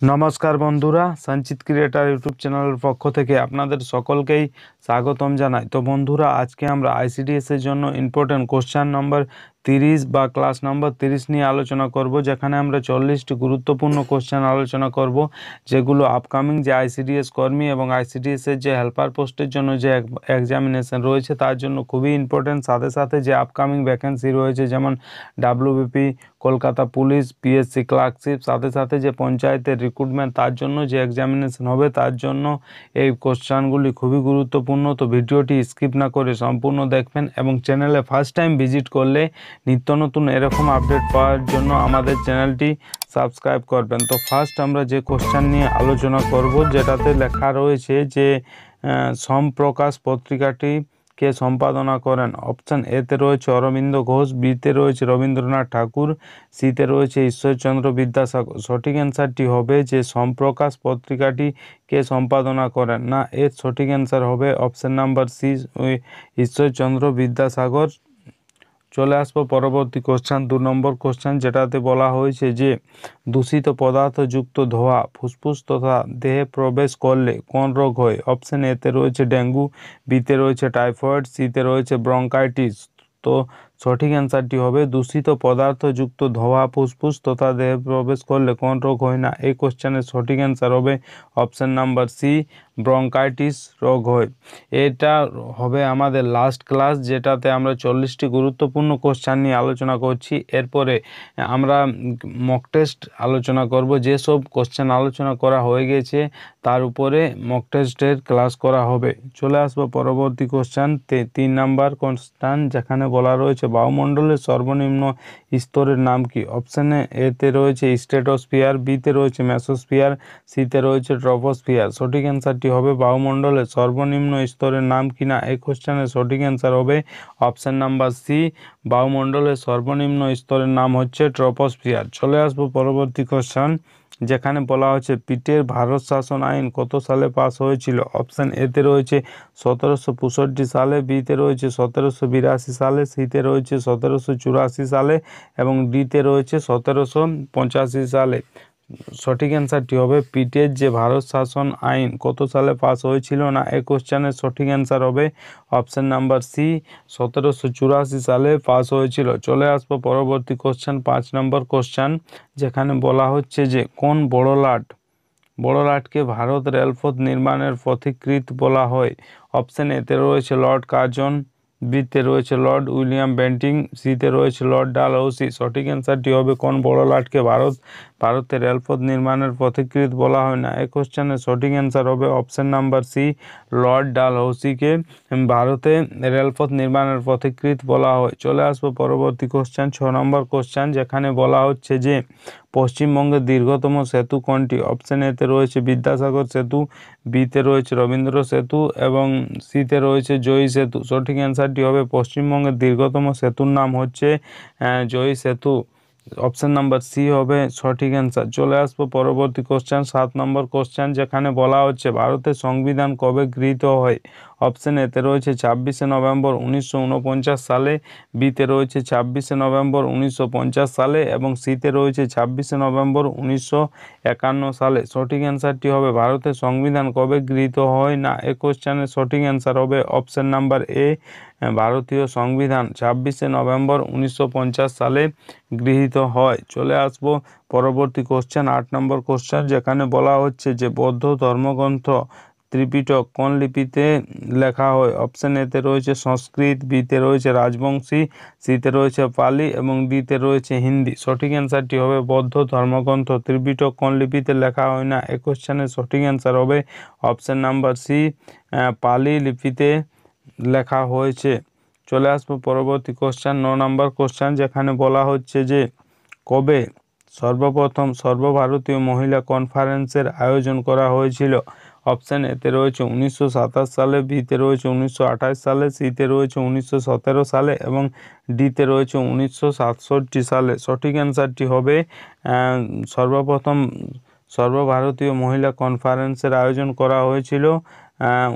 नमस्कार बंधुरा संचित क्रिएटर यूट्यूब चैनल पक्ष থেকে আপনাদের সকলকেই স্বাগতম জানাই। তো বন্ধুরা আজকে আমরা আইসিডিএস এর জন্য ইম্পর্টেন্ট কোশ্চেন নাম্বার 30 বা ক্লাস নাম্বার 30 নিয়ে আলোচনা করব, যেখানে আমরা 40টি গুরুত্বপূর্ণ কোশ্চেন আলোচনা করব, যেগুলো আপকামিং যে আইসিডিএস কর্মী এবং আইসিডিএস এর যে হেল্পার পোস্টের জন্য যে এক্সামিনেশন রয়েছে তার জন্য খুবই ইম্পর্টেন্ট। সাথে সাথে যে আপকামিং ভ্যাকেন্সি রয়েছে যেমন WBP, Kolkata police, PSC clerkship, সাথে সাথে যে পঞ্চায়েতের রিক্রুটমেন্ট তার জন্য যে এক্সামিনেশন হবে তার জন্য এই কোশ্চেনগুলি খুবই গুরুত্বপূর্ণ। তো ভিডিওটি স্কিপ না করে সম্পূর্ণ দেখবেন এবং চ্যানেলে ফার্স্ট টাইম ভিজিট করলে নিত্য নতুন এরকম আপডেট পাওয়ার জন্য আমাদের চ্যানেলটি সাবস্ক্রাইব করবেন। তো ফার্স্ট আমরা যে কোশ্চেন নিয়ে আলোচনা করব, যেটাতে লেখা রয়েছে যে সোমপ্রকাশ পত্রিকাটি কে সম্পাদনা করেন। অপশান এতে রয়েছে অরবিন্দ ঘোষ, বিতে রয়েছে রবীন্দ্রনাথ ঠাকুর, সিতে রয়েছে ঈশ্বরচন্দ্র বিদ্যাসাগর। সঠিক অ্যান্সারটি হবে যে সোমপ্রকাশ পত্রিকাটি কে সম্পাদনা করেন। না, এর সঠিক অ্যান্সার হবে option number C, Ishwarchandra Vidyasagar. চলে আসবো পরবর্তী কোশ্চেন, 2 নম্বর কোশ্চেন, যেটাতে বলা হয়েছে যে দূষিত পদার্থযুক্ত ধোঁয়া ফুসফুস তথা দেহে প্রবেশ করলে কোন রোগ হয়। অপশান এতে রয়েছে ডেঙ্গু, বিতে রয়েছে টাইফয়েড, সিতে রয়েছে ব্রঙ্কাইটিস। তো সঠিক অ্যান্সারটি হবে দূষিত পদার্থযুক্ত ধোঁয়া ফুসফুস তথা দেহে প্রবেশ করলে কোন রোগ হয় না। এই কোশ্চেনের সঠিক অ্যান্সার হবে অপশান নাম্বার সি, ব্রঙ্কাইটিস রোগ হয়। এটা হবে আমাদের লাস্ট ক্লাস, যেটাতে আমরা 40টি গুরুত্বপূর্ণ কোশ্চেন নিয়ে আলোচনা করছি। এরপরে আমরা মক টেস্ট আলোচনা করব। যেসব কোশ্চেন আলোচনা করা হয়ে গেছে তার উপরে মক টেস্টের ক্লাস করা হবে। চলে আসবো পরবর্তী কোশ্চেন, 3 নাম্বার কোশ্চেন, যেখানে বলা রয়েছে বায়ুমণ্ডলের সর্বনিম্ন স্তরের নাম কি। অপশানে এতে রয়েছে স্ট্রেটোস্ফিয়ার, বিতে রয়েছে মেসোস্ফিয়ার, সিতে রয়েছে ট্রপোস্ফিয়ার। সঠিক অ্যান্সারটি হবে বায়ুমণ্ডলের সর্বনিম্ন স্তরের নাম কিনা। এই কোশ্চেনের সঠিক অ্যান্সার হবে অপশান নাম্বার সি, বায়ুমণ্ডলের সর্বনিম্ন স্তরের নাম হচ্ছে ট্রপোস্ফিয়ার। চলে আসবো পরবর্তী কোশ্চেন, যেখানে বলা হচ্ছে পিটের ভারত শাসন আইন কত সালে পাস হয়েছিল। অপশান এতে রয়েছে 1765 সালে, বিতে রয়েছে 1782 সালে, সিতে রয়েছে 1784 সালে এবং ডিতে রয়েছে 1785 সালে। সঠিক অ্যান্সারটি হবে পিটের যে ভারত শাসন আইন কত সালে পাস হয়েছিল। না, এই কোশ্চেনের সঠিক অ্যান্সার হবে অপশান নাম্বার সি, 1784 সালে পাস হয়েছিল। চলে আসবো পরবর্তী কোশ্চেন, 5 নম্বর কোশ্চেন, যেখানে বলা হচ্ছে যে কোন বড়লাটকে ভারত রেলপথ নির্মাণের পথিকৃৎ বলা হয়। অপশান এতে রয়েছে লর্ড কার্জন, বিতে রয়েছে লর্ড উইলিয়াম বেন্টিং, সিতে রয়েছে লর্ড ডালহৌসি। সঠিক অ্যান্সারটি হবে কোন বড়লাটকে ভারতের রেলপথ নির্মাণের পথিকৃৎ বলা হয় না। এই কোশ্চেনের সঠিক অ্যান্সার হবে অপশান নাম্বার সি, লর্ড ডালহৌসিকে ভারতে রেলপথ নির্মাণের পথিকৃৎ বলা হয়। চলে আসবো পরবর্তী কোশ্চেন, 6 নম্বর কোশ্চেন, যেখানে বলা হচ্ছে যে পশ্চিমবঙ্গের দীর্ঘতম সেতু কোনটি। অপশান এতে রয়েছে বিদ্যাসাগর সেতু, বিতে রয়েছে রবীন্দ্র সেতু এবং সিতে রয়েছে জয়ী সেতু। সঠিক অ্যান্সারটি হবে পশ্চিমবঙ্গের দীর্ঘতম সেতুর নাম হচ্ছে জয়ী সেতু। অপশান নাম্বার সি হবে সঠিক অ্যান্সার। চলে আসবো পরবর্তী কোশ্চেন, 7 নম্বর কোশ্চেন, যেখানে বলা হচ্ছে ভারতের সংবিধান কবে গৃহীত হয়। অপশান এতে রয়েছে 26শে নভেম্বর 1949 সালে, বিতে রয়েছে 26শে নভেম্বর 1950 সালে এবং সিতে রয়েছে 26শে নভেম্বর 1951 সালে। সঠিক অ্যান্সারটি হবে ভারতের সংবিধান কবে গৃহীত হয় না। এই কোশ্চেনের সঠিক অ্যান্সার হবে অপশান নাম্বার এ, ভারতীয় সংবিধান 26শে নভেম্বর 1950 সালে গৃহীত হয়। চলে আসবো পরবর্তী কোশ্চেন, 8 নম্বর কোশ্চেন, যেখানে বলা হচ্ছে যে বৌদ্ধ ধর্মগ্রন্থ ত্রিপিটক কোন লিপিতে লেখা হয়। অপশান এতে রয়েছে সংস্কৃত, বিতে রয়েছে রাজবংশী, সিতে রয়েছে পালি এবং ডিতে রয়েছে হিন্দি। সঠিক অ্যান্সারটি হবে বৌদ্ধ ধর্মগ্রন্থ ত্রিপিটক কোন লিপিতে লেখা হয় না। এই কোশ্চেনের সঠিক অ্যান্সার হবে অপশান নাম্বার সি, পালি লিপিতে লেখা হয়েছে। চলে আসবো পরবর্তী কোশ্চেন, 9 নম্বর কোশ্চেন, যেখানে বলা হচ্ছে যে কবে সর্বপ্রথম সর্বভারতীয় মহিলা কনফারেন্সের আয়োজন করা হয়েছিল। অপশান এতে রয়েছে 1927 সালে, বিতে রয়েছে 1928 সালে, সিতে রয়েছে 1917 সালে এবং ডিতে রয়েছে 1967 সালে। সঠিক অ্যান্সারটি হবে সর্বপ্রথম সর্বভারতীয় মহিলা কনফারেন্সের আয়োজন করা হয়েছিল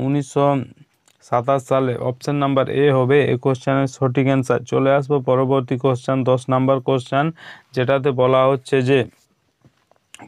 1927 সালে। অপশান নাম্বার এ হবে এই কোশ্চেনের সঠিক অ্যান্সার। চলে আসবো পরবর্তী কোশ্চেন, 10 নম্বর কোশ্চেন, যেটাতে বলা হচ্ছে যে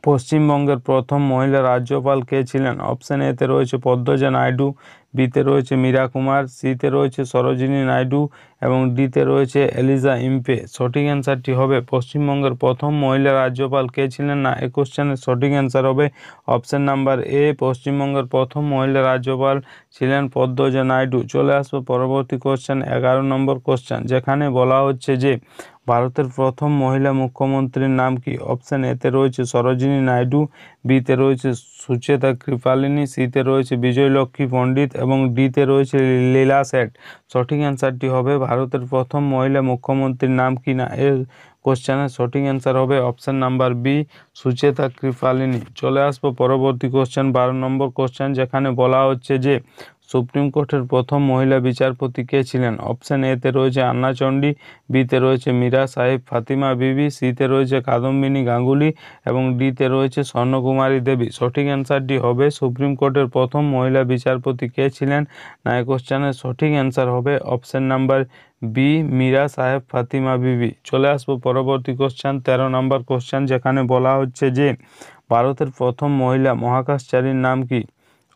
পশ্চিমবঙ্গের প্রথম মহিলা রাজ্যপাল কে ছিলেন? অপশন এতে রয়েছে পদ্মজা নাইডু, বিতে রয়েছে মীরা কুমার, সিতে রয়েছে সরোজিনী নাইডু এবং ডিতে রয়েছে এলিজা ইম্পে। সঠিক অ্যান্সারটি হবে পশ্চিমবঙ্গের প্রথম মহিলা রাজ্যপাল কে ছিলেন না, এই কোশ্চেনের সঠিক অ্যান্সার হবে অপশন নাম্বার এ। পশ্চিমবঙ্গের প্রথম মহিলা রাজ্যপাল ছিলেন পদ্মজা নাইডু। চলে আসবো পরবর্তী কোশ্চেন, 11 নম্বর কোশ্চেন, যেখানে বলা হচ্ছে যে ভারতের প্রথম মহিলা মুখ্যমন্ত্রীর নাম কি? অপশন এতে রয়েছে সরোজিনী নাইডু, বিতে রয়েছে সুচেতা কৃপালিনী, সিতে রয়েছে বিজয়লক্ষ্মী পণ্ডিত এবং ডিতে রয়েছে লীলা সেঠ। সঠিক অ্যান্সারটি হবে ভারতের প্রথম মহিলা মুখ্যমন্ত্রীর নাম কি না, এর কোশ্চেনের সঠিক অ্যান্সার হবে option number B, Sucheta Kripalani. চলে আসবো পরবর্তী কোশ্চেন, 12 নম্বর কোশ্চেন, যেখানে বলা হচ্ছে যে সুপ্রিম কোর্টের প্রথম মহিলা বিচারপতি কে ছিলেন? অপশন এতে রয়েছে আন্না চণ্ডী, বিতে রয়েছে মীরা সাহেব ফাতিমা বিবি, সিতে রয়েছে কাদম্বিনী গাঙ্গুলি এবং ডিতে রয়েছে স্বর্ণকুমারী দেবী। সঠিক অ্যান্সারটি হবে সুপ্রিম কোর্টের প্রথম মহিলা বিচারপতি কে ছিলেন না, এই কোশ্চেনের সঠিক অ্যান্সার হবে অপশন নাম্বার বি, মীরা সাহেব ফাতিমা বিবি। চলে আসবো পরবর্তী কোশ্চেন, 13 নম্বর কোশ্চেন, যেখানে বলা হচ্ছে যে ভারতের প্রথম মহিলা মহাকাশচারীর নাম কি?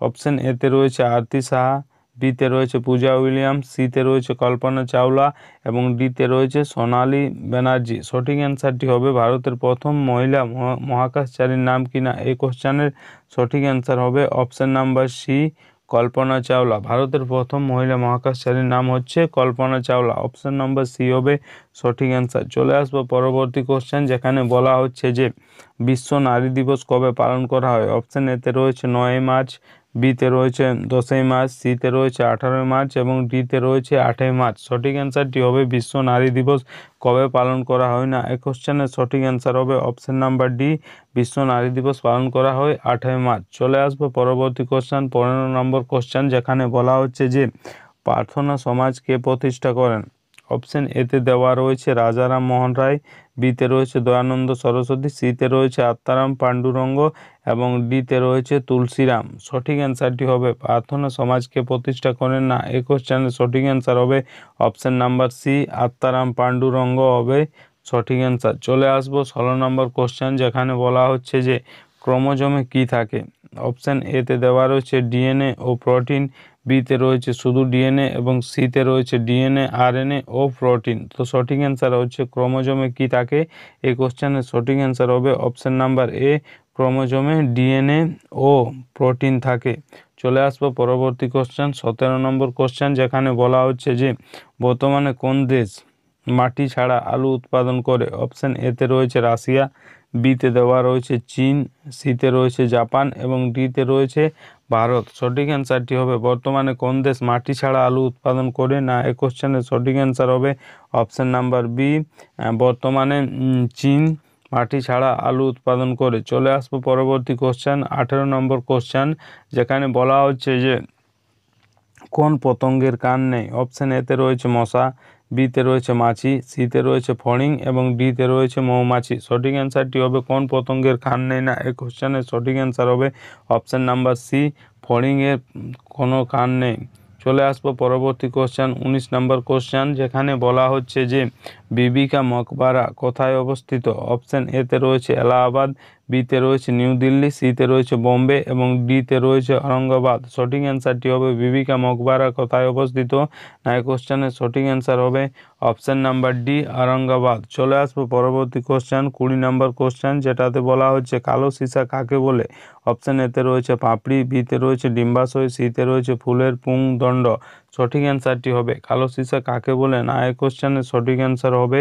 অপশন এতে রয়েছে আরতি সাহা, বিতে রয়েছে পূজা উইলিয়ামস, সিতে রয়েছে কল্পনা চাওলা এবং ডিতে রয়েছে সোনালী ব্যানার্জি। সঠিক অ্যান্সারটি হবে ভারতের প্রথম মহিলা মহাকাশচারীর নাম কি না, এই কোশ্চেনের সঠিক অ্যান্সার হবে option number C, Kalpana Chawla. ভারতের প্রথম মহিলা মহাকাশচারীর নাম হচ্ছে Kalpana Chawla. Option number C হবে সঠিক অ্যান্সার। চলে আসবো পরবর্তী কোশ্চেন, যেখানে বলা হচ্ছে যে বিশ্ব নারী দিবস কবে পালন করা হয়? অপশন এতে রয়েছে 9ই মার্চ, বিতে রয়েছে 10ই মার্চ, সিতে রয়েছে 18ই মার্চ এবং ডিতে রয়েছে 8ই মার্চ। সঠিক অ্যান্সারটি হবে বিশ্ব নারী দিবস কবে পালন করা হয় না, এই কোশ্চেনের সঠিক অ্যান্সার হবে অপশন নাম্বার ডি, বিশ্ব নারী দিবস পালন করা হয় 8ই মার্চ। চলে আসবো পরবর্তী কোশ্চেন, 15 নম্বর কোশ্চেন, যেখানে বলা হচ্ছে যে প্রার্থনা সমাজ কে প্রতিষ্ঠা করেন? অপশন এতে দেওয়া রয়েছে রাজারাম মোহন রায়, বিতে রয়েছে দয়ানন্দ সরস্বতী, সিতে রয়েছে আত্মারাম পাণ্ডুরঙ্গ এবং ডিতে রয়েছে তুলসীরাম। সঠিক অ্যান্সারটি হবে প্রার্থনা সমাজকে প্রতিষ্ঠা করেন না, এই কোশ্চেনের সঠিক অ্যান্সার হবে option number C, Atmaram Pandurang হবে সঠিক অ্যান্সার। চলে আসবো 16 নম্বর কোশ্চেন, যেখানে বলা হচ্ছে যে ক্রোমোজোমে কি থাকে? অপশন এতে দেওয়া রয়েছে ডিএনএ ও প্রোটিন, বিতে রয়েছে শুধু ডিএনএ এবং সিতে রয়েছে ডিএনএ, আরএনএ ও প্রোটিন। তো সঠিক অ্যান্সার হচ্ছে ক্রোমোজোমে কি থাকে, এই কোশ্চেনের সঠিক অ্যান্সার হবে অপশন নাম্বার এ, ক্রোমোজোমে ডিএনএ ও প্রোটিন থাকে। চলে আসবো পরবর্তী কোশ্চেন, 17 নম্বর কোশ্চেন, যেখানে বলা হচ্ছে যে বর্তমানে কোন দেশ মাটি ছাড়া আলু উৎপাদন করে? অপশন এতে রয়েছে রাশিয়া, বিতে দেওয়া রয়েছে চীন, সিতে রয়েছে জাপান এবং ডিতে রয়েছে ভারত। সঠিক অ্যান্সারটি হবে বর্তমানে কোন দেশ মাটি ছাড়া আলু উৎপাদন করে না, এই কোশ্চেনের সঠিক অ্যান্সার হবে অপশন নাম্বার বি, বর্তমানে চীন মাটি ছাড়া আলু উৎপাদন করে। চলে আসবো পরবর্তী কোশ্চেন, 18 নম্বর কোশ্চেন, যেখানে বলা হচ্ছে যে কোন পতঙ্গের কান নেই? অপশন এতে রয়েছে মশা, বিতে রয়েছে মাছি, সিতে রয়েছে ফড়িং এবং ডিতে রয়েছে মৌমাছি। সঠিক অ্যান্সারটি হবে কোন পতঙ্গের কান নেই না, এই কোশ্চেনের সঠিক অ্যান্সার হবে অপশন নাম্বার সি, ফড়িংয়ের কোনো কান নেই। চলে আসবো পরবর্তী কোশ্চেন, 19 নম্বর কোশ্চেন, যেখানে বলা হচ্ছে যে বিবি কা মকবারা কোথায় অবস্থিত? অপশন এতে রয়েছে এলাহাবাদ, বিতে রয়েছে নিউ দিল্লি, সিতে রয়েছে বোম্বে এবং ডিতে রয়েছে ঔরঙ্গাবাদ। সঠিক অ্যান্সারটি হবে বিবি কা মকবারা কোথায় অবস্থিত না, এই কোশ্চেনের সঠিক অ্যান্সার হবে অপশন নাম্বার ডি, ঔরঙ্গাবাদ। চলে আসবো পরবর্তী কোশ্চেন, 20 নম্বর কোশ্চেন, যেটাতে বলা হচ্ছে কালো সীসা কাকে বলে? অপশন এতে রয়েছে পাপড়ি, বিতে রয়েছে ডিম্বাশয়, সিতে রয়েছে ফুলের পুংদণ্ড। সঠিক অ্যান্সারটি হবে কালো সীসা কাকে বলে না, এই কোশ্চেনের সঠিক অ্যান্সার হবে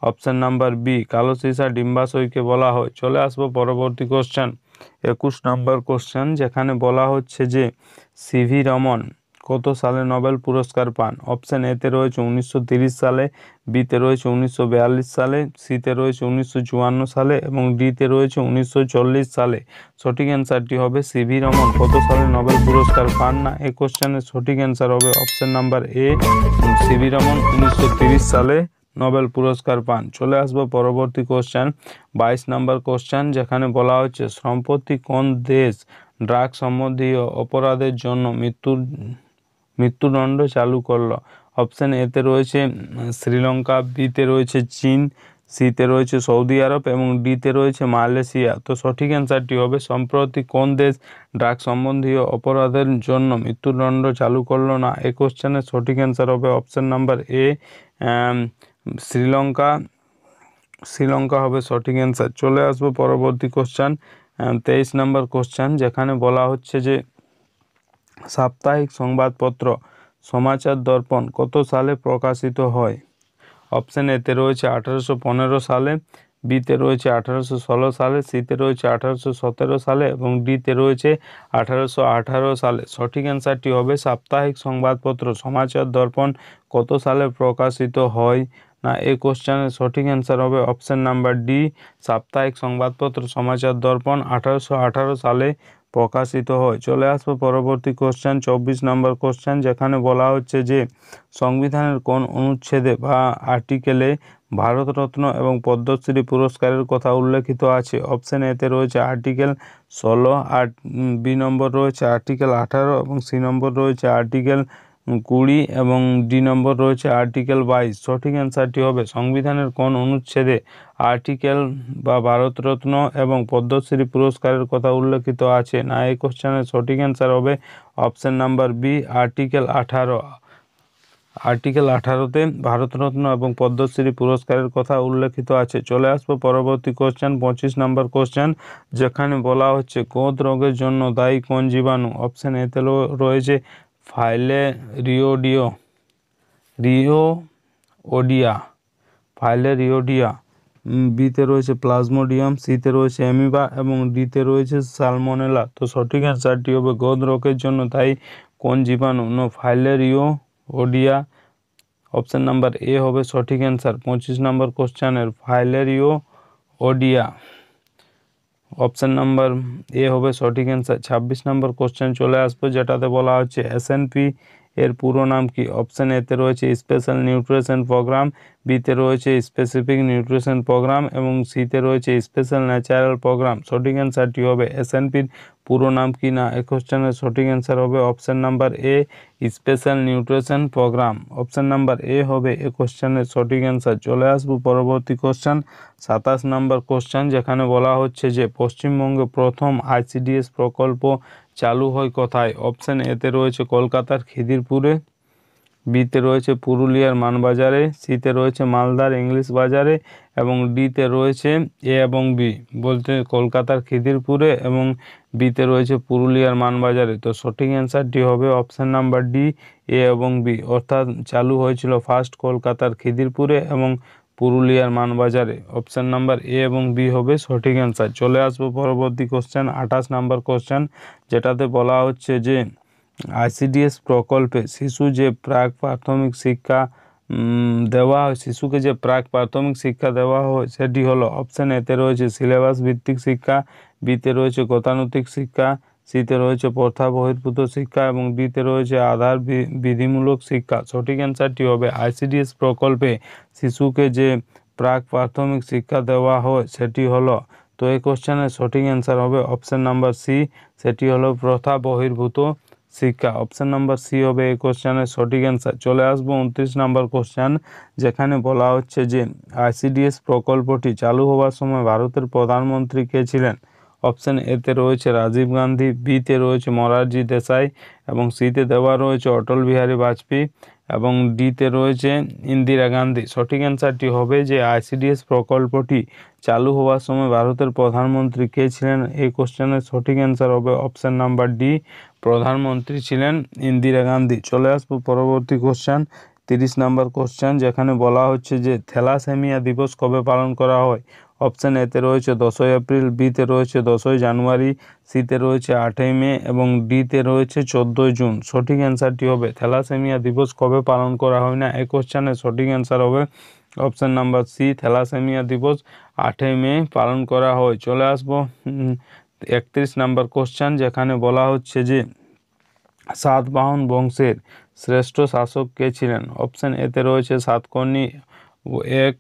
অপশন নাম্বার বি, কালো সীসা ডিম্বাশয়কে বলা হয়। চলে আসবো পরবর্তী কোশ্চেন, 21 নম্বর কোশ্চেন, যেখানে বলা হচ্ছে যে সিভি রমন কত সালে নোবেল পুরস্কার পান? অপশন এতে রয়েছে 1930 সালে, বিতে রয়েছে 1942 সালে, সিতে রয়েছে 1954 সালে এবং ডিতে রয়েছে 1940 সালে। সঠিক অ্যান্সারটি হবে সিভি রমন কত সালে নোবেল পুরস্কার পান না, এই কোশ্চেনের সঠিক অ্যান্সার হবে অপশন নাম্বার এ, সিভি রমন 1930 সালে নোবেল পুরস্কার পান। চলে আসবো পরবর্তী কোশ্চেন, 22 নম্বর কোশ্চেন, যেখানে বলা হচ্ছে সম্প্রতি কোন দেশ ড্রাগ সম্বন্ধীয় অপরাধের জন্য মৃত্যুদণ্ড চালু করলো? অপশন এতে রয়েছে শ্রীলঙ্কা, বিতে রয়েছে চীন, সিতে রয়েছে সৌদি আরব এবং ডিতে রয়েছে মালয়েশিয়া। তো সঠিক অ্যান্সারটি হবে সম্প্রতি কোন দেশ ড্রাগ সম্বন্ধীয় অপরাধের জন্য মৃত্যুদণ্ড চালু করলো না? এই কোশ্চেনের সঠিক অ্যান্সার হবে অপশন নাম্বার এ, শ্রীলঙ্কা। শ্রীলঙ্কা হবে সঠিক অ্যান্সার। চলে আসবো পরবর্তী কোশ্চেন, 23 নম্বর কোশ্চেন, যেখানে বলা হচ্ছে যে সাপ্তাহিক সংবাদপত্র সমাচার দর্পণ কত সালে প্রকাশিত হয়? অপশন এতে রয়েছে 1815 সালে, বিতে রয়েছে 1816 সালে, সিতে রয়েছে 1817 সালে এবং ডিতে রয়েছে 1818 সালে। সঠিক অ্যান্সারটি হবে সাপ্তাহিক সংবাদপত্র সমাচার দর্পণ কত সালে প্রকাশিত হয়? না, এই কোশ্চেনের সঠিক অ্যান্সার হবে অপশন নাম্বার ডি, সাপ্তাহিক সংবাদপত্র সমাচার দর্পণ 1818 সালে প্রকাশিত হয়। চলে আসবো পরবর্তী কোশ্চেন, 24 নম্বর কোশ্চেন, যেখানে বলা হচ্ছে যে সংবিধানের কোন অনুচ্ছেদে বা আর্টিকেলে ভারতরত্ন এবং পদ্মশ্রী পুরস্কারের কথা উল্লেখিত আছে? অপশন এতে রয়েছে আর্টিকেল 16, বি নম্বর রয়েছে আর্টিকেল 18 এবং সি নম্বর রয়েছে আর্টিকেল 20 এবং ডি নম্বর রয়েছে আর্টিকেল 22। সঠিক অ্যান্সারটি হবে সংবিধানের কোন অনুচ্ছেদে আর্টিকেল বা ভারতরত্ন এবং পদ্মশ্রী পুরস্কারের কথা উল্লেখিত আছে? না, এই কোশ্চেনের সঠিক অ্যান্সার হবে option number B, article 18। Article 18তে Bharat Ratna এবং পদ্মশ্রী পুরস্কারের কথা উল্লেখিত আছে। চলে আসবো পরবর্তী কোশ্চেন, 25 নম্বর কোশ্চেন, যেখানে বলা হচ্ছে গোঁদ রোগের জন্য দায়ী কোন জীবাণু? অপশন এতে রয়েছে রিওডিয়া, ফাইলেরিওডিয়া, বিতে রয়েছে প্লাজমোডিয়াম, সিতে রয়েছে অ্যামিবা এবং ডিতে রয়েছে সালমোনেলা। তো সঠিক অ্যান্সারটি হবে গোঁদ রোগের জন্য দায়ী কোন জীবাণু? নো, ফাইলেরিওডিয়া। অপশন নাম্বার এ হবে সঠিক অ্যান্সার 25 নম্বর কোশ্চেনের, ফাইলেরিওডিয়া। অপশন নাম্বার এ হবে সঠিক অ্যান্সার। 26 নম্বর কোশ্চেন চলে আসবে, যেটাতে বলা হচ্ছে এসএনপি এর পুরো নাম কি? অপশন এতে রয়েছে স্পেশাল নিউট্রিশন প্রোগ্রাম, বিতে রয়েছে স্পেসিফিক নিউট্রিশন প্রোগ্রাম এবং সিতে রয়েছে স্পেশাল ন্যাচারাল প্রোগ্রাম। সঠিক অ্যান্সারটি হবে এসএনপির পুরো নাম কি? না, এই কোশ্চেনের সঠিক অ্যান্সার হবে option number A, special nutrition programme. Option number A হবে এই কোশ্চেনের সঠিক অ্যান্সার। চলে আসবো পরবর্তী কোশ্চেন, 27 নম্বর কোশ্চেন, যেখানে বলা হচ্ছে যে পশ্চিমবঙ্গে প্রথম আইসিডিএস প্রকল্প চালু হয় কোথায়? অপশন এতে রয়েছে কলকাতার খিদিরপুরে, বিতে রয়েছে পুরুলিয়ার মানবাজারে, সিতে রয়েছে মালদার ইংলিশ বাজারে এবং ডিতে রয়েছে এ এবং বি বলতে কলকাতার খিদিরপুরে এবং বিতে রয়েছে পুরুলিয়ার মানবাজারে। তো সঠিক অ্যান্সারটি হবে অপশান নাম্বার ডি, এ এবং বি, অর্থাৎ চালু হয়েছিল ফার্স্ট কলকাতার খিদিরপুরে এবং পুরুলিয়ার মানবাজারে। অপশান নাম্বার এ এবং বি হবে সঠিক অ্যান্সার। চলে আসবো পরবর্তী কোশ্চেন, 28 নম্বর কোশ্চেন, যেটাতে বলা হচ্ছে যে আইসিডিএস প্রকল্পে শিশু যে প্রাক প্রাথমিক শিক্ষা দেওয়া হয়, শিশুকে যে প্রাক প্রাথমিক শিক্ষা দেওয়া হয় সেটি হলো, অপশান এতে রয়েছে সিলেবাস ভিত্তিক শিক্ষা, বিতে রয়েছে গতানুগতিক শিক্ষা, সিতে রয়েছে প্রথা বহির্ভূত শিক্ষা এবং ডিতে রয়েছে আধার বিধিমূলক শিক্ষা। সঠিক অ্যান্সারটি হবে আইসিডিএস প্রকল্পে শিশুকে যে প্রাক প্রাথমিক শিক্ষা দেওয়া হয় সেটি হলো, তো এই কোশ্চেনের সঠিক অ্যান্সার হবে অপশান নাম্বার সি, সেটি হলো প্রথা বহির্ভূত শিক্ষা। অপশান নাম্বার সি হবে এই কোশ্চেনের সঠিক অ্যান্সার। চলে আসবো 29 নম্বর কোশ্চেন, যেখানে বলা হচ্ছে যে আইসিডিএস প্রকল্পটি চালু হওয়ার সময় ভারতের প্রধানমন্ত্রী কে ছিলেন? অপশান এতে রয়েছে রাজীব গান্ধী, বিতে রয়েছে মোরারজি দেশাই এবং সিতে দেওয়া রয়েছে অটল বিহারী বাজপেয়ী এবং ডিতে রয়েছে ইন্দিরা গান্ধী। সঠিক অ্যান্সারটি হবে যে আইসিডিএস প্রকল্পটি চালু হওয়ার সময় ভারতের প্রধানমন্ত্রী কে ছিলেন? এই কোশ্চেনের সঠিক অ্যান্সার হবে অপশান নাম্বার ডি, প্রধানমন্ত্রী ছিলেন ইন্দিরা গান্ধী। চলে আসবো পরবর্তী কোশ্চেন, 30 নম্বর কোশ্চেন, যেখানে বলা হচ্ছে যে থ্যালাসেমিয়া দিবস কবে পালন করা হয়? অপশান এতে রয়েছে 10ই এপ্রিল, বিতে রয়েছে 10ই জানুয়ারি, সিতে রয়েছে 8ই মে এবং ডিতে রয়েছে 14ই জুন। সঠিক অ্যান্সারটি হবে থ্যালাসেমিয়া দিবস কবে পালন করা হয় না, এই কোশ্চেনের সঠিক অ্যান্সার হবে অপশান নাম্বার সি, থ্যালাসেমিয়া দিবস 8ই মে পালন করা হয়। চলে আসবো 31 নম্বর কোশ্চেন, যেখানে বলা হচ্ছে যে সাতবাহন বংশের শ্রেষ্ঠ শাসক কে ছিলেন? অপশান এতে রয়েছে সাতকর্ণী 1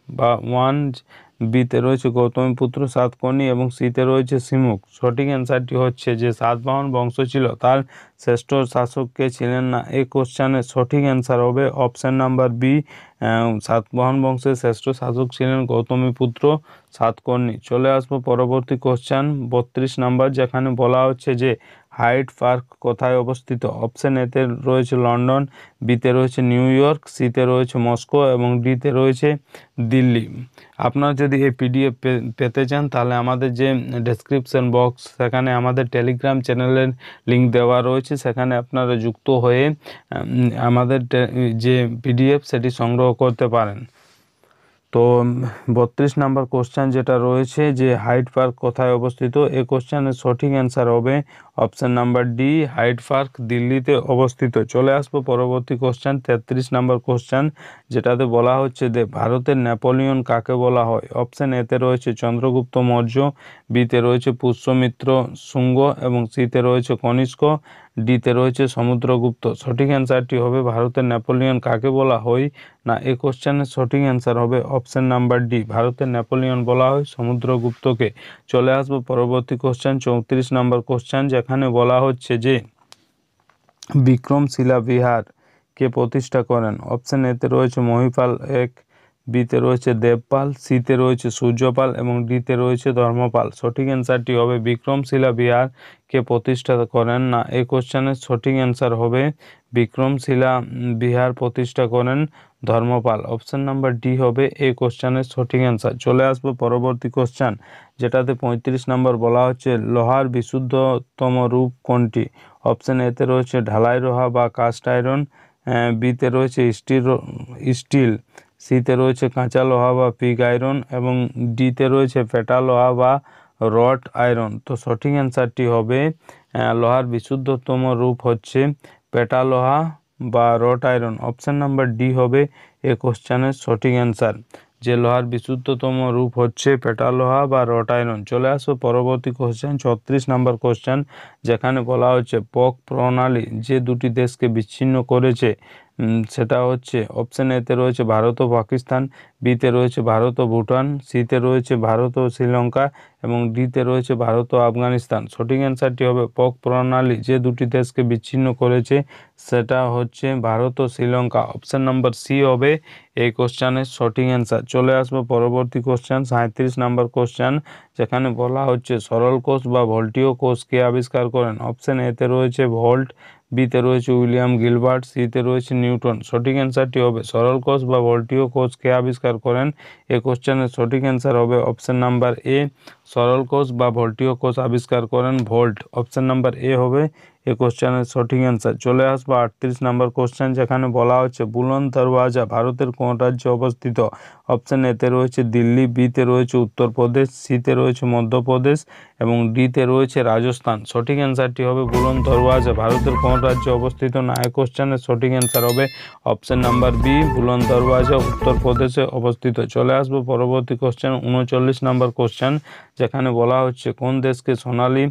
বা 1, বিতে রয়েছে গৌতমীপুত্র সাতকর্ণী এবং সিতে রয়েছে সিমুক। সঠিক অ্যান্সারটি হচ্ছে যে সাতবাহন বংশ ছিল তার শ্রেষ্ঠ শাসক কে ছিলেন না। এই কোশ্চেনের সঠিক অ্যান্সার হবে অপশন নাম্বার বি, সাতবাহন বংশের শ্রেষ্ঠ শাসক ছিলেন গৌতমীপুত্র সাতকর্ণী। চলে আসবো পরবর্তী কোশ্চেন 32 নাম্বার, যেখানে বলা হচ্ছে যে হাইড পার্ক কোথায় অবস্থিত। অপশন এতে রয়েছে লন্ডন, বিতে রয়েছে নিউ ইয়র্ক, সিতে রয়েছে মস্কো এবং ডিতে রয়েছে দিল্লি। আপনারা যদি এই পিডিএফ পেতে চান তাহলে আমাদের যে ডেসক্রিপশন বক্স সেখানে আমাদের টেলিগ্রাম চ্যানেলের লিঙ্ক দেওয়া রয়েছে, সেখানে আপনারা যুক্ত হয়ে আমাদের যে পিডিএফ সেটি সংগ্রহ করতে পারেন। তো 32 নাম্বার কোশ্চেন যেটা রয়েছে যে হাইড পার্ক কোথায় অবস্থিত, এই কোশ্চেনের সঠিক অ্যান্সার হবে option number D, Hyde Park দিল্লিতে অবস্থিত। চলে আসবো পরবর্তী কোশ্চেন 33 নাম্বার কোশ্চেন, যেটাতে বলা হচ্ছে যে ভারতের নেপোলিয়ন কাকে বলা হয়। অপশন এতে রয়েছে চন্দ্রগুপ্ত মৌর্য, বিতে রয়েছে পুষ্যমিত্র শুঙ্গ এবং সিতে রয়েছে কনিষ্ক, ডিতে রয়েছে সমুদ্রগুপ্ত। সঠিক অ্যান্সারটি হবে ভারতের নেপোলিয়ন কাকে বলা হয় না, এই কোশ্চেনের সঠিক অ্যান্সার হবে অপশন নাম্বার ডি, ভারতের নেপোলিয়ন বলা হয় সমুদ্রগুপ্তকে। চলে আসবো পরবর্তী কোশ্চেন 34 নাম্বার কোশ্চেন, যেখানে বলা হচ্ছে যে বিক্রমশিলা বিহার কে প্রতিষ্ঠা করেন। অপশন এতে রয়েছে মহিপাল এক, বিতে রয়েছে দেবপাল, সিতে রয়েছে সূর্যপাল এবং ডিতে রয়েছে ধর্মপাল। সঠিক অ্যান্সারটি হবে বিক্রমশিলা বিহার কে প্রতিষ্ঠা করেন না, এই কোশ্চেনের সঠিক অ্যান্সার হবে বিক্রমশিলা বিহার প্রতিষ্ঠা করেন ধর্মপাল। অপশন নাম্বার ডি হবে এই কোশ্চেনের সঠিক অ্যান্সার। চলে আসবো পরবর্তী কোশ্চেন, যেটাতে 35 নম্বর বলা হচ্ছে লোহার বিশুদ্ধতম রূপ কোনটি। অপশন এতে রয়েছে ঢালাই লোহা বা কাস্ট আয়রন, বিতে রয়েছে স্টিল, সিতে রয়েছে কাঁচা লোহা বা পিগ আয়রন এবং ডিতে রয়েছে ফেটা লোহা বা রড আয়রন। তো সঠিক অ্যান্সারটি হবে লোহার বিশুদ্ধতম রূপ হচ্ছে পেটা লোহা বা rod iron. Option number D হবে এই কোশ্চেনের সঠিক অ্যান্সার, যে লোহার বিশুদ্ধতম রূপ হচ্ছে পেটা লোহা বা রড আয়রন। চলে আসবো পরবর্তী কোশ্চেন 36 নাম্বার কোশ্চেন, যেখানে বলা হচ্ছে পক প্রণালী যে দুটি দেশকে বিচ্ছিন্ন করেছে সেটা হচ্ছে অপশন এতে রয়েছে ভারত ও পাকিস্তান, বিতে রয়েছে ভারত ও ভুটান, সিতে রয়েছে ভারত ও শ্রীলঙ্কা এবং ডিতে রয়েছে ভারত ও আফগানিস্তান। সঠিক অ্যান্সারটি হবে পক প্রণালী যে দুটি দেশকে বিচ্ছিন্ন করেছে সেটা হচ্ছে ভারত ও শ্রীলঙ্কা। অপশন নাম্বার সি হবে এই কোশ্চেনের সঠিক অ্যান্সার। চলে আসবো পরবর্তী কোশ্চেন 37 নাম্বার কোশ্চেন, যেখানে বলা হচ্ছে সরল কোষ বা ভল্টীয় কোষ কে আবিষ্কার করেন। অপশন এতে রয়েছে ভল্ট, বিতে রয়েছে উইলিয়াম গিলবার্ট, সিতে রয়েছে নিউটন। সঠিক অ্যান্সারটি হবে সরল কোষ বা ভল্টীয় কোষ কে আবিষ্কার করেন, এই কোশ্চেনের সঠিক অ্যান্সার হবে অপশন নাম্বার এ, সরল কোষ বা ভল্টীয় কোষ আবিষ্কার করেন ভল্ট। অপশন নাম্বার এ হবে এই কোশ্চেনের সঠিক অ্যান্সার। চলে আসবো 38 নাম্বার কোশ্চেন, যেখানে বলা হচ্ছে বুলন্দ দরওয়াজা ভারতের কোন রাজ্যে অবস্থিত। অপশন এতে রয়েছে দিল্লি, বিতে রয়েছে উত্তরপ্রদেশ, সিতে রয়েছে মধ্যপ্রদেশ এবং ডিতে রয়েছে রাজস্থান। সঠিক অ্যান্সারটি হবে বুলন্দ দরওয়াজা ভারতের কোন রাজ্যে অবস্থিত না, এই কোশ্চেনের সঠিক অ্যান্সার হবে অপশন নাম্বার বি, বুলন্দ দরওয়াজা উত্তরপ্রদেশে অবস্থিত। চলে আসবো পরবর্তী কোশ্চেন 39 নাম্বার কোশ্চেন, যেখানে বলা হচ্ছে কোন দেশকে সোনালী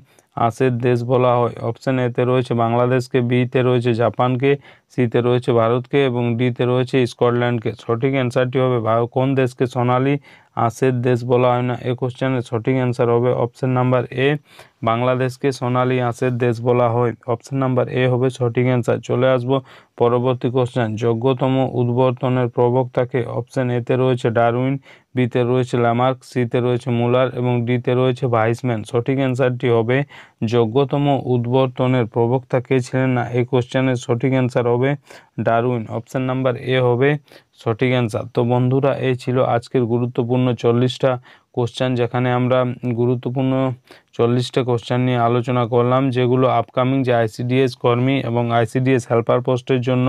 আঁশের দেশ বলা হয়। অপশন এতে রয়েছে বাংলাদেশকে, বিতে রয়েছে জাপানকে, সিতে রয়েছে ভারতকে এবং ডিতে রয়েছে স্কটল্যান্ডকে। সঠিক অ্যান্সারটি হবে কোন দেশকে সোনালী আঁশের দেশ বলা হয় না, এই কোশ্চেনের সঠিক অ্যান্সার হবে অপশন নাম্বার এ, বাংলাদেশকে সোনালী আঁশের দেশ বলা হয়। অপশন নাম্বার এ হবে সঠিক অ্যান্সার। চলে আসবো পরবর্তী কোশ্চেন যোগ্যতম উদ্বর্তনের প্রবক্তাকে। অপশন এতে রয়েছে ডারউইন, বিতে রয়েছে ল্যামার্ক, সিতে রয়েছে মুলার এবং ডিতে রয়েছে ভাইসম্যান। সঠিক অ্যান্সারটি হবে যোগ্যতম উদ্বর্তনের প্রবক্তা কে ছিলেন না, এই কোশ্চেনের সঠিক অ্যান্সার হবে ডারউইন। অপশন নাম্বার এ হবে সঠিক অ্যান্সার। তো বন্ধুরা এই ছিল আজকের গুরুত্বপূর্ণ 40টা কোশ্চেন, যেখানে আমরা গুরুত্বপূর্ণ 40টা কোশ্চেন নিয়ে আলোচনা করলাম, যেগুলো আপকামিং যে আইসিডিএস কর্মী এবং আইসিডিএস হেল্পার পোস্টের জন্য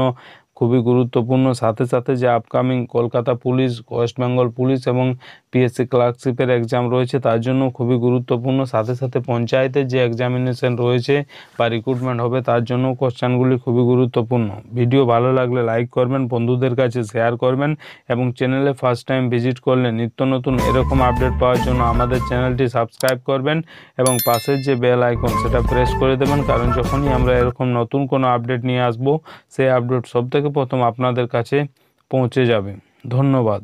খুবই গুরুত্বপূর্ণ। সাথে সাথে যে upcoming Kolkata police, West Bengal police এবং পিএসসি ক্লার্কশিপের এক্সাম রয়েছে তার জন্য খুবই গুরুত্বপূর্ণ। সাথে সাথে পঞ্চায়েতের যে এক্সামিনেশন রয়েছে বা রিক্রুটমেন্ট হবে তার জন্য কোশ্চেনগুলি খুবই গুরুত্বপূর্ণ। ভিডিও ভালো লাগলে লাইক করবেন, বন্ধুদের কাছে শেয়ার করবেন এবং চ্যানেলে ফার্স্ট টাইম ভিজিট করলে নিত্য নতুন এরকম আপডেট পাওয়ার জন্য আমাদের চ্যানেলটি সাবস্ক্রাইব করবেন এবং পাশের যে বেল আইকন সেটা প্রেস করে দেবেন, কারণ যখনই আমরা এরকম নতুন কোনো আপডেট নিয়ে আসবো সেই আপডেট সবথেকে প্রথম আপনাদের কাছে পৌঁছে যাবে। ধন্যবাদ।